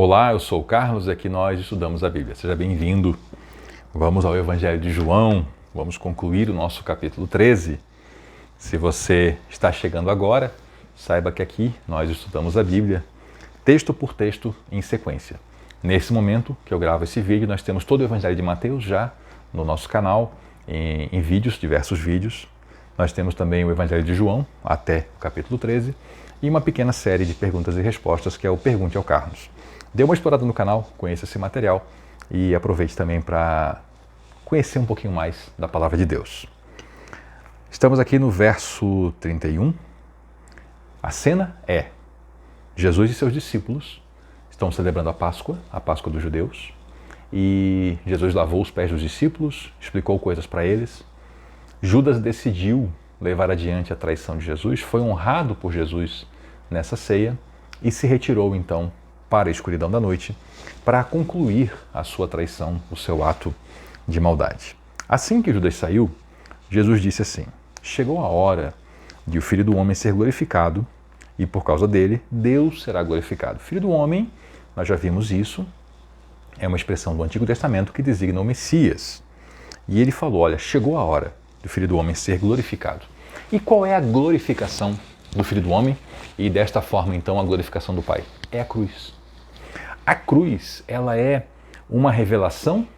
Olá, eu sou o Carlos e aqui nós estudamos a Bíblia. Seja bem-vindo. Vamos ao Evangelho de João, vamos concluir o nosso capítulo 13. Se você está chegando agora, saiba que aqui nós estudamos a Bíblia, texto por texto, em sequência. Nesse momento que eu gravo esse vídeo, nós temos todo o Evangelho de Mateus já no nosso canal, em vídeos, diversos vídeos. Nós temos também o Evangelho de João, até o capítulo 13, e uma pequena série de perguntas e respostas, que é o Pergunte ao Carlos. Dê uma explorada no canal, conheça esse material e aproveite também para conhecer um pouquinho mais da Palavra de Deus. Estamos aqui no verso 31. A cena é: Jesus e seus discípulos estão celebrando a Páscoa dos judeus, e Jesus lavou os pés dos discípulos, explicou coisas para eles. Judas decidiu levar adiante a traição de Jesus, foi honrado por Jesus nessa ceia e se retirou então para a escuridão da noite para concluir a sua traição, o seu ato de maldade. Assim que Judas saiu, Jesus disse assim: chegou a hora de o Filho do Homem ser glorificado e por causa dele Deus será glorificado. Filho do Homem, nós já vimos isso, é uma expressão do Antigo Testamento que designa o Messias. E ele falou: olha, chegou a hora do Filho do Homem ser glorificado. E qual é a glorificação do Filho do Homem? E desta forma, então, a glorificação do Pai? É a cruz. A cruz, ela é uma revelação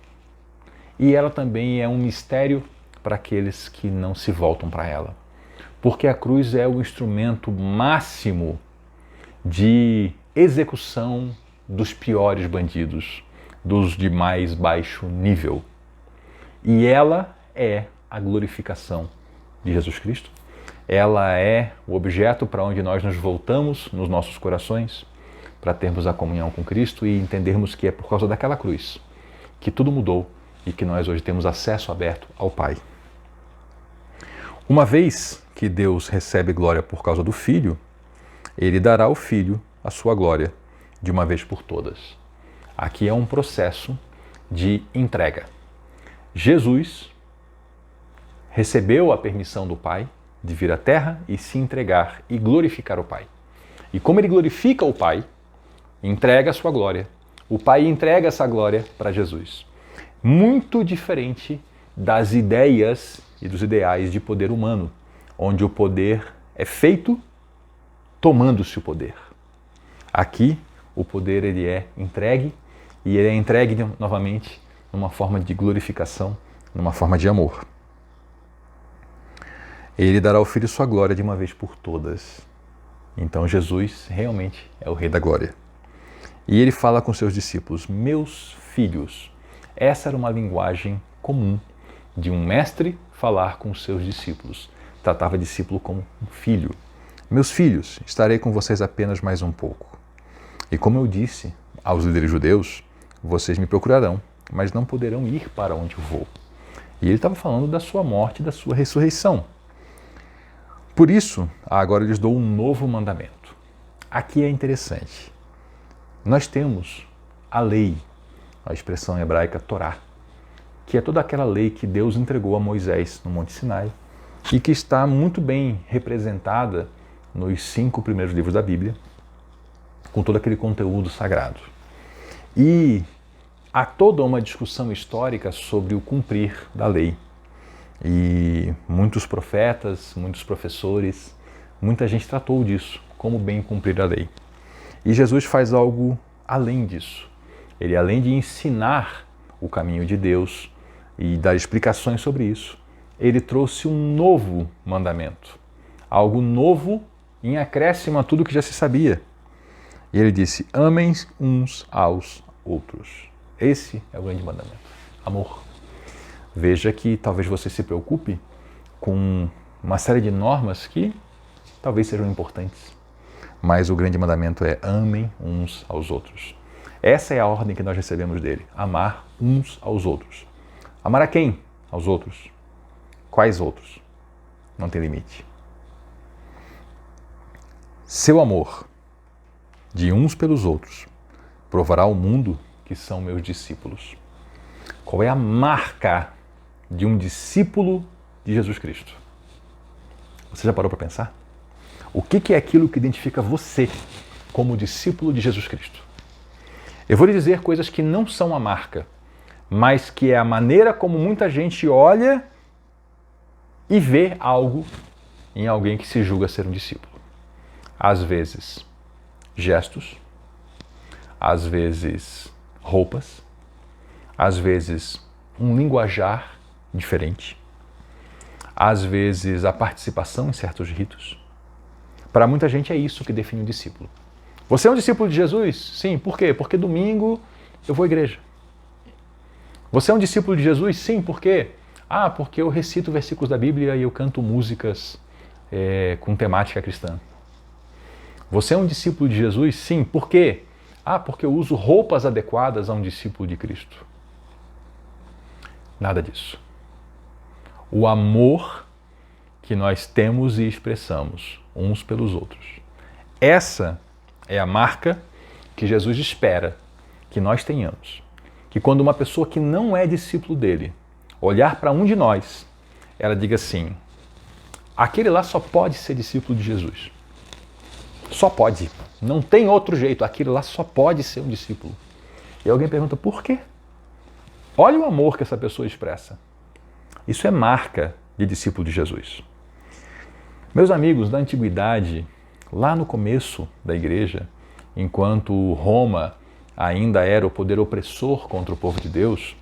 e ela também é um mistério para aqueles que não se voltam para ela. Porque a cruz é o instrumento máximo de execução dos piores bandidos, dos de mais baixo nível. E ela é a glorificação de Jesus Cristo. Ela é o objeto para onde nós nos voltamos nos nossos corações, para termos a comunhão com Cristo e entendermos que é por causa daquela cruz que tudo mudou e que nós hoje temos acesso aberto ao Pai. Uma vez que Deus recebe glória por causa do Filho, Ele dará ao Filho a sua glória de uma vez por todas. Aqui é um processo de entrega. Jesus recebeu a permissão do Pai de vir à Terra e se entregar e glorificar o Pai. E como Ele glorifica o Pai, entrega a sua glória, o Pai entrega essa glória para Jesus. Muito diferente das ideias e dos ideais de poder humano, onde o poder é feito tomando-se o poder. Aqui, o poder ele é entregue, e ele é entregue novamente numa forma de glorificação, numa forma de amor. Ele dará ao Filho sua glória de uma vez por todas. Então Jesus realmente é o Rei da Glória. E ele fala com seus discípulos: meus filhos. Essa era uma linguagem comum de um mestre falar com os seus discípulos. Tratava discípulo como um filho. Meus filhos, estarei com vocês apenas mais um pouco. E como eu disse aos líderes judeus, vocês me procurarão, mas não poderão ir para onde eu vou. E ele estava falando da sua morte e da sua ressurreição. Por isso, agora eu lhes dou um novo mandamento. Aqui é interessante. Nós temos a lei, a expressão hebraica Torá, que é toda aquela lei que Deus entregou a Moisés no Monte Sinai e que está muito bem representada nos 5 primeiros livros da Bíblia, com todo aquele conteúdo sagrado. E há toda uma discussão histórica sobre o cumprir da lei. E muitos profetas, muitos professores, muita gente tratou disso, como bem cumprir a lei. E Jesus faz algo além disso. Ele, além de ensinar o caminho de Deus e dar explicações sobre isso, ele trouxe um novo mandamento. Algo novo em acréscimo a tudo que já se sabia. E ele disse: amem uns aos outros. Esse é o grande mandamento. Amor. Veja que talvez você se preocupe com uma série de normas que talvez sejam importantes, mas o grande mandamento é: amem uns aos outros. Essa é a ordem que nós recebemos dele: amar uns aos outros. Amar a quem? Aos outros. Quais outros? Não tem limite. Seu amor de uns pelos outros provará ao mundo que são meus discípulos. Qual é a marca de um discípulo de Jesus Cristo? Você já parou para pensar? O que é aquilo que identifica você como discípulo de Jesus Cristo? Eu vou lhe dizer coisas que não são a marca, mas que é a maneira como muita gente olha e vê algo em alguém que se julga ser um discípulo. Às vezes, gestos, às vezes, roupas, às vezes, um linguajar diferente, às vezes, a participação em certos ritos. Para muita gente é isso que define um discípulo. Você é um discípulo de Jesus? Sim. Por quê? Porque domingo eu vou à igreja. Você é um discípulo de Jesus? Sim. Por quê? Porque eu recito versículos da Bíblia e eu canto músicas com temática cristã. Você é um discípulo de Jesus? Sim. Por quê? Porque eu uso roupas adequadas a um discípulo de Cristo. Nada disso. O amor que nós temos e expressamos uns pelos outros. Essa é a marca que Jesus espera que nós tenhamos. Que quando uma pessoa que não é discípulo dele olhar para um de nós, ela diga assim: aquele lá só pode ser discípulo de Jesus. Só pode. Não tem outro jeito. Aquele lá só pode ser um discípulo. E alguém pergunta, por quê? Olha o amor que essa pessoa expressa. Isso é marca de discípulo de Jesus. Meus amigos, da antiguidade, lá no começo da igreja, enquanto Roma ainda era o poder opressor contra o povo de Deus,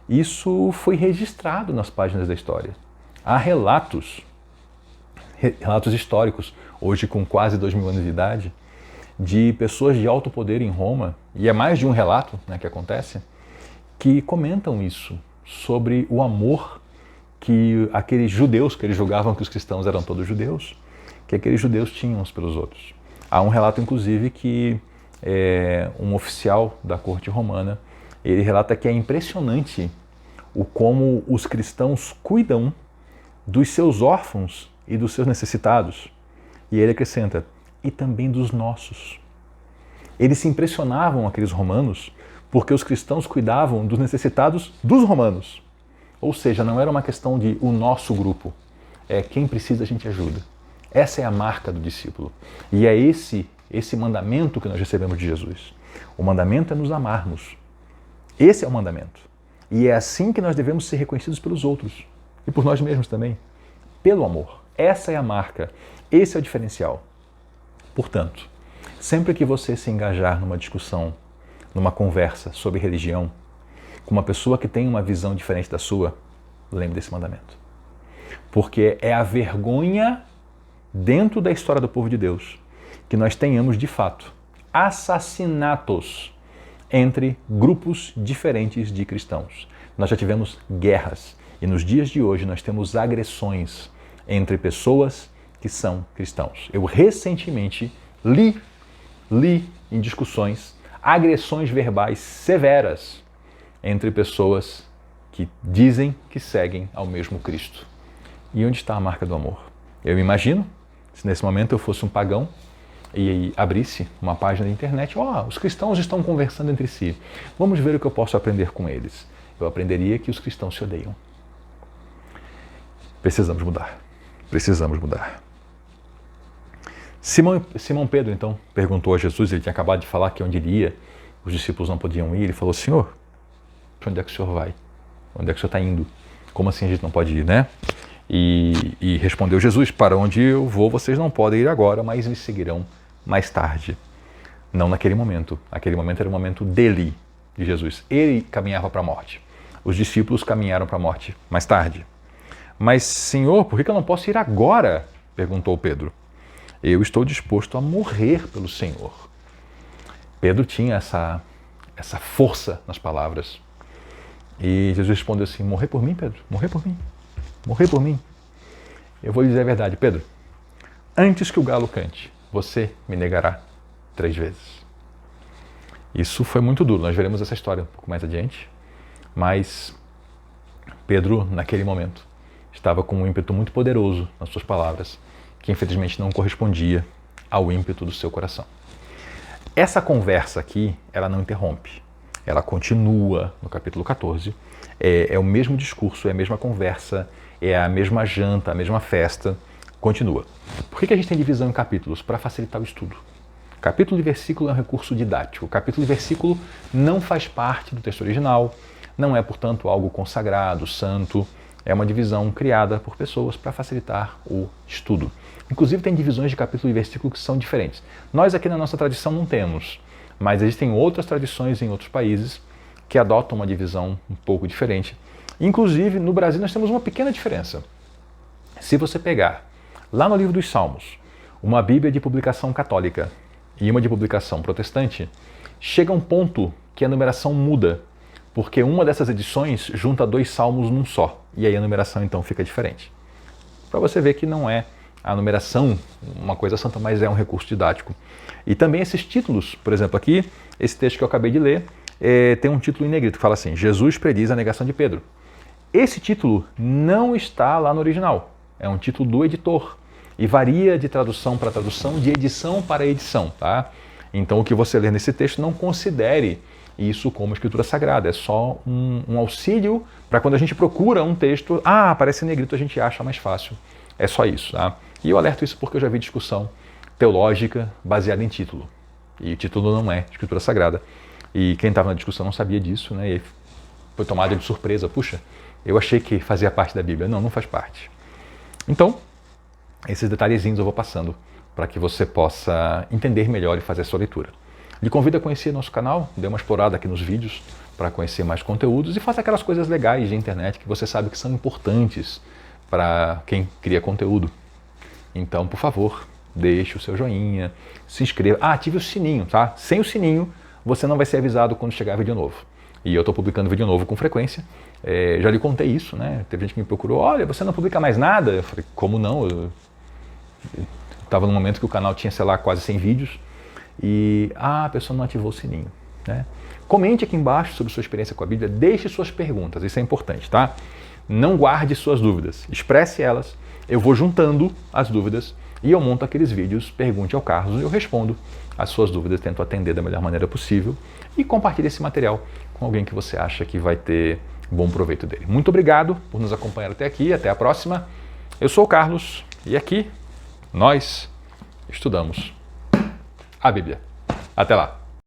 isso foi registrado nas páginas da história. Há relatos históricos, hoje com quase 2000 anos de idade, de pessoas de alto poder em Roma, e é mais de um relato que acontece, que comentam isso, sobre o amor que aqueles judeus, que eles julgavam que os cristãos eram todos judeus, que aqueles judeus tinham uns pelos outros. Há um relato, inclusive, que um oficial da corte romana, ele relata que é impressionante o como os cristãos cuidam dos seus órfãos e dos seus necessitados. E ele acrescenta, e também dos nossos. Eles se impressionavam, aqueles romanos, porque os cristãos cuidavam dos necessitados dos romanos. Ou seja, não era uma questão de o nosso grupo, é quem precisa a gente ajuda. Essa é a marca do discípulo. E é esse mandamento que nós recebemos de Jesus. O mandamento é nos amarmos. Esse é o mandamento. E é assim que nós devemos ser reconhecidos pelos outros. E por nós mesmos também. Pelo amor. Essa é a marca. Esse é o diferencial. Portanto, sempre que você se engajar numa discussão, numa conversa sobre religião, com uma pessoa que tem uma visão diferente da sua, lembre desse mandamento. Porque é a vergonha dentro da história do povo de Deus que nós tenhamos, de fato, assassinatos entre grupos diferentes de cristãos. Nós já tivemos guerras e nos dias de hoje nós temos agressões entre pessoas que são cristãos. Eu recentemente li em discussões agressões verbais severas entre pessoas que dizem que seguem ao mesmo Cristo. E onde está a marca do amor? Eu imagino, se nesse momento eu fosse um pagão e abrisse uma página de internet, os cristãos estão conversando entre si, vamos ver o que eu posso aprender com eles. Eu aprenderia que os cristãos se odeiam. Precisamos mudar. Precisamos mudar. Simão Pedro, então, perguntou a Jesus, ele tinha acabado de falar que onde ele ia, os discípulos não podiam ir. Ele falou, Senhor, para onde é que o Senhor vai? Onde é que o Senhor está indo? Como assim a gente não pode ir, né? E respondeu Jesus, para onde eu vou, vocês não podem ir agora, mas me seguirão mais tarde. Não naquele momento. Aquele momento era o momento dele, de Jesus. Ele caminhava para a morte. Os discípulos caminharam para a morte mais tarde. Mas, Senhor, por que eu não posso ir agora? Perguntou Pedro. Eu estou disposto a morrer pelo Senhor. Pedro tinha essa força nas palavras. E Jesus respondeu assim, morrer por mim, Pedro? Morrer por mim? Morrer por mim? Eu vou lhe dizer a verdade, Pedro. Antes que o galo cante, você me negará 3 vezes. Isso foi muito duro. Nós veremos essa história um pouco mais adiante. Mas Pedro, naquele momento, estava com um ímpeto muito poderoso nas suas palavras, que infelizmente não correspondia ao ímpeto do seu coração. Essa conversa aqui, ela não interrompe. Ela continua no capítulo 14. É o mesmo discurso, é a mesma conversa, é a mesma janta, a mesma festa. Continua. Por que a gente tem divisão em capítulos? Para facilitar o estudo. Capítulo e versículo é um recurso didático. Capítulo e versículo não faz parte do texto original, não é, portanto, algo consagrado, santo. É uma divisão criada por pessoas para facilitar o estudo. Inclusive tem divisões de capítulo e versículo que são diferentes. Nós aqui na nossa tradição não temos, mas existem outras tradições em outros países que adotam uma divisão um pouco diferente. Inclusive no Brasil nós temos uma pequena diferença. Se você pegar lá no livro dos Salmos, uma Bíblia de publicação católica e uma de publicação protestante, chega um ponto que a numeração muda, porque uma dessas edições junta 2 salmos num só, e aí a numeração então fica diferente. Para você ver que não é a numeração uma coisa santa, mas é um recurso didático. E também esses títulos, por exemplo aqui, esse texto que eu acabei de ler, tem um título em negrito que fala assim, Jesus prediz a negação de Pedro. Esse título não está lá no original, é um título do editor. E varia de tradução para tradução, de edição para edição, tá? Então o que você lê nesse texto não considere isso como escritura sagrada, é só um auxílio para quando a gente procura um texto, aparece em negrito, a gente acha mais fácil. É só isso, tá? E eu alerto isso porque eu já vi discussão teológica baseada em título. E o título não é escritura sagrada. E quem estava na discussão não sabia disso, né? E foi tomado de surpresa. Puxa, eu achei que fazia parte da Bíblia. Não, não faz parte. Então, esses detalhezinhos eu vou passando para que você possa entender melhor e fazer a sua leitura. Lhe convido a conhecer nosso canal, dê uma explorada aqui nos vídeos para conhecer mais conteúdos e faça aquelas coisas legais de internet que você sabe que são importantes para quem cria conteúdo. Então, por favor, deixe o seu joinha, se inscreva. Ative o sininho, tá? Sem o sininho, você não vai ser avisado quando chegar vídeo novo. E eu estou publicando vídeo novo com frequência. Já lhe contei isso, né? Teve gente que me procurou, olha, você não publica mais nada? Eu falei, como não? Eu estava num momento que o canal tinha, sei lá, quase 100 vídeos. E a pessoa não ativou o sininho, né? Comente aqui embaixo sobre sua experiência com a Bíblia, deixe suas perguntas, isso é importante, tá? Não guarde suas dúvidas, expresse elas, eu vou juntando as dúvidas e eu monto aqueles vídeos, pergunte ao Carlos e eu respondo as suas dúvidas, tento atender da melhor maneira possível e compartilhe esse material com alguém que você acha que vai ter bom proveito dele. Muito obrigado por nos acompanhar até aqui, até a próxima. Eu sou o Carlos e aqui nós estudamos a Bíblia. Até lá!